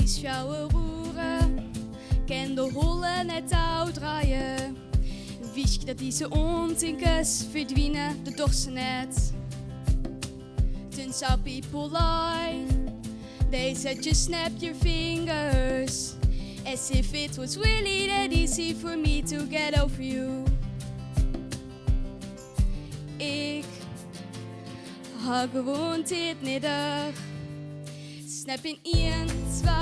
die schouwen roeren, ken de hollen net uitdraaien. Wist je dat deze ontinkers verdwijnen, de dorsen net. Toen zou people lie, they said just snap your fingers, as if it was really that easy for me to get over you. Ik had gewoon dit neder. Snap in 1, 2,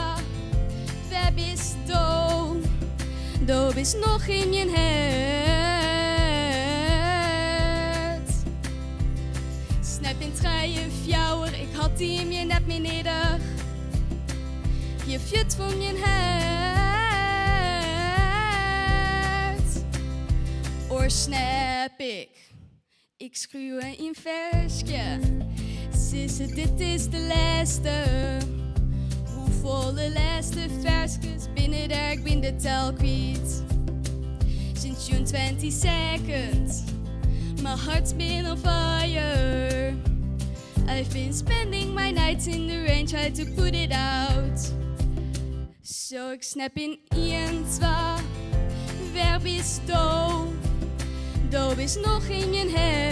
wer bist du? Du bist nog in je hart. Snap in 3, 4, ik had die in je net meer neder. Je viert van je hart. Oor snap ik schreeuw in versje. Sisse, dit is de laatste. Hoeveel laatste versjes binnen daar, ik ben de tel kwijt. Sinds June 22nd, my heart's been on fire. I've been spending my nights in the rain, trying to put it out. So ik snap in 1, 2, wer bist du? Du bist nog in je hart.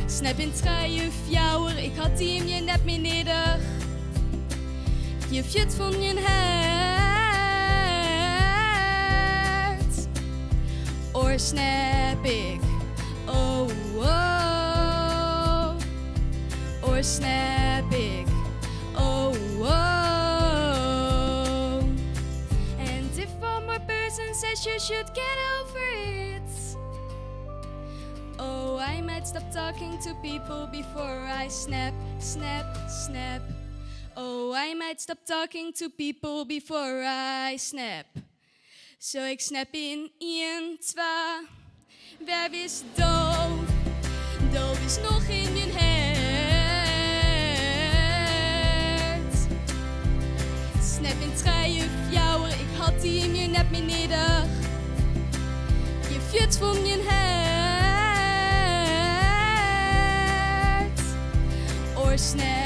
Snap in 3, 4, ik had die in je net meer neder. Je viert van je hart. Oor snap ik, oh oh. Oor snap ik, oh oh. And if one more person says you should get over it, oh, I might stop talking to people before I snap, snap, snap. Oh, I might stop talking to people before I snap. So ik snap in 1, 2, wer bist du? Du bist nog in je hart. Snap in 3, 4, ik had die in je net meer neder. Je viert van je hart. Oor snap